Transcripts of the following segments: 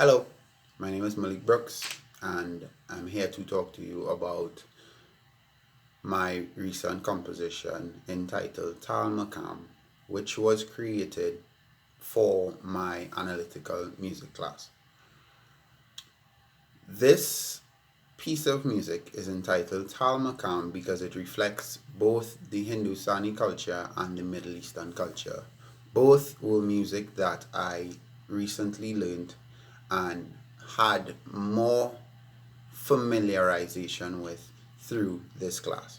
Hello, my name is Malik Brooks, and I'm here to talk to you about my recent composition entitled Taal Maqam, which was created for my analytical music class. This piece of music is entitled Taal Maqam because it reflects both the Hindustani culture and the Middle Eastern culture. Both were music that I recently learned and had more familiarization with through this class.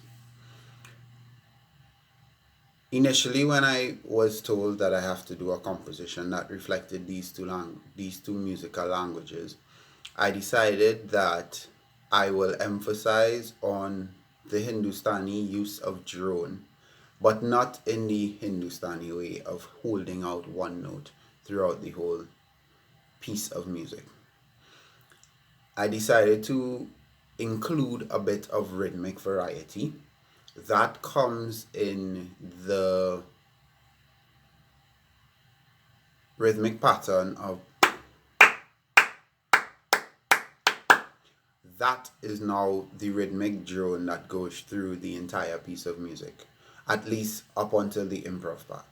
Initially, when I was told that I have to do a composition that reflected these two musical languages, I decided that I will emphasize on the Hindustani use of drone, but not in the Hindustani way of holding out one note throughout the whole piece of music. I decided to include a bit of rhythmic variety that comes in the rhythmic pattern of that is now the rhythmic drone that goes through the entire piece of music, at least up until the improv part.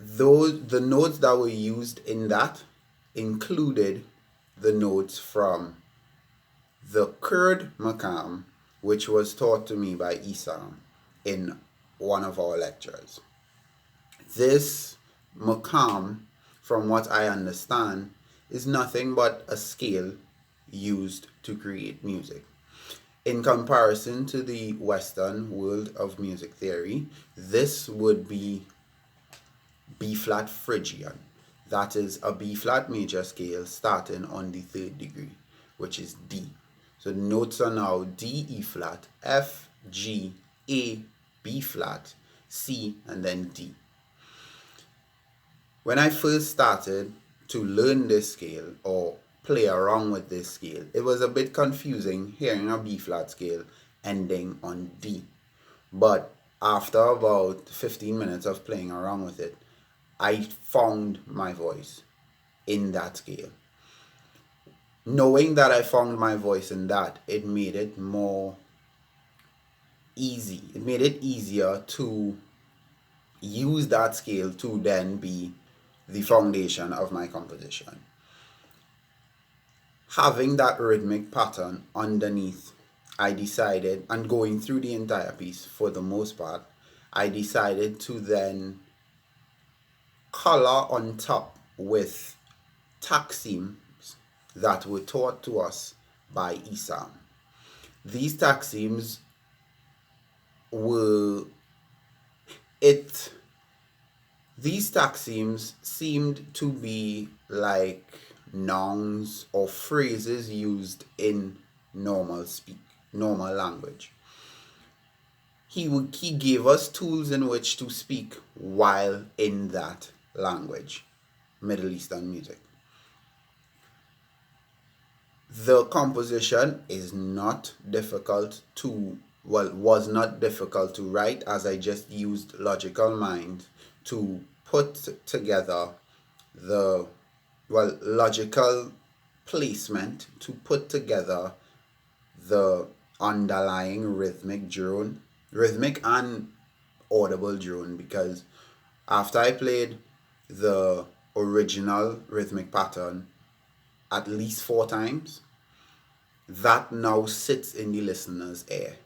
The notes that were used in that included the notes from the Kurd Maqam, which was taught to me by Isam in one of our lectures. This Maqam, from what I understand, is nothing but a scale used to create music. In comparison to the Western world of music theory, this would be B flat Phrygian. That is a B flat major scale starting on the third degree, which is D. So the notes are now D, E flat, F, G, A, B flat, C, and then D. When I first started to learn this scale or play around with this scale, it was a bit confusing hearing a B flat scale ending on D. But after about 15 minutes of playing around with it, I found my voice in that scale. Knowing that I found my voice in that, it made it more easy. It made it easier to use that scale to then be the foundation of my composition. Having that rhythmic pattern underneath, I decided, and going through the entire piece for the most part, I decided to then color on top with taksim that were taught to us by Isam. These taksims were it these taksims seemed to be like nouns or phrases used in normal language. He gave us tools in which to speak while in that language, Middle Eastern music. The composition is not difficult to, was not difficult to write, as I just used logical mind to put together the, logical placement to put together the underlying rhythmic and audible drone, because after I played the original rhythmic pattern at least 4 times, that now sits in the listener's ear.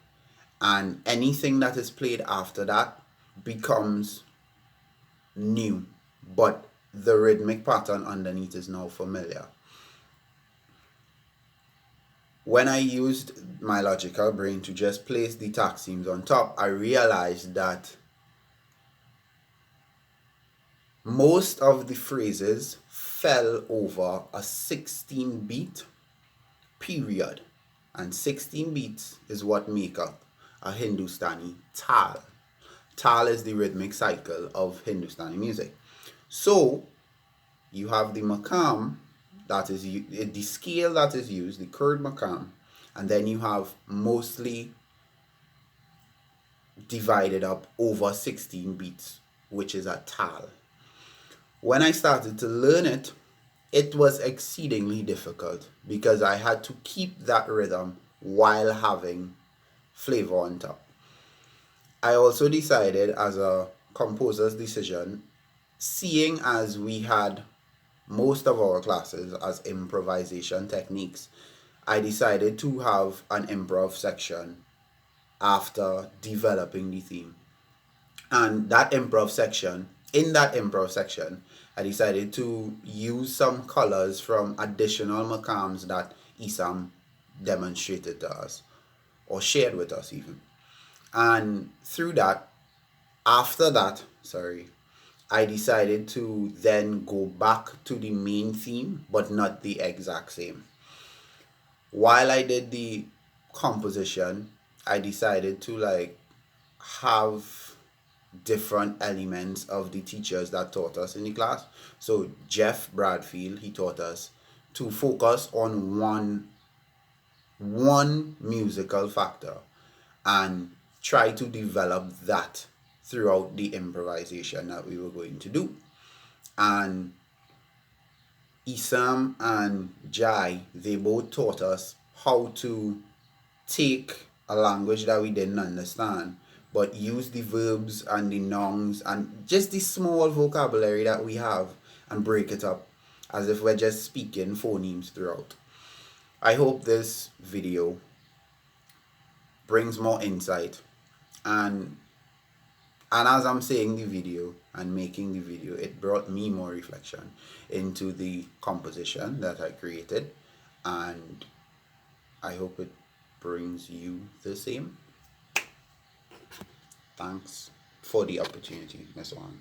And anything that is played after that becomes new, but the rhythmic pattern underneath is now familiar. When I used my logical brain to just place the taksims on top, I realized that most of the phrases fell over a 16 beat period, and 16 beats is what make up a Hindustani Taal. Taal is the rhythmic cycle of Hindustani music. So you have the Maqam, that is the scale that is used, the Kurd Maqam, and then you have mostly divided up over 16 beats, which is a Taal. When I started to learn it, it was exceedingly difficult because I had to keep that rhythm while having flavor on top. I also decided, as a composer's decision, seeing as we had most of our classes as improvisation techniques, I decided to have an improv section after developing the theme. And in that improv section, I decided to use some colors from additional Maqams that Isam demonstrated to us or shared with us even. And through that, after that, sorry, I decided to then go back to the main theme, but not the exact same. While I did the composition, I decided to like have different elements of the teachers that taught us in the class. So Jeff Bradfield, he taught us to focus on one musical factor and try to develop that throughout the improvisation that we were going to do. And Isam and Jai, they both taught us how to take a language that we didn't understand, but use the verbs and the nouns and just the small vocabulary that we have and break it up as if we're just speaking phonemes throughout. I hope this video brings more insight, and as I'm saying the video and making the video, it brought me more reflection into the composition that I created, and I hope it brings you the same. Thanks for the opportunity, Ms. Wang.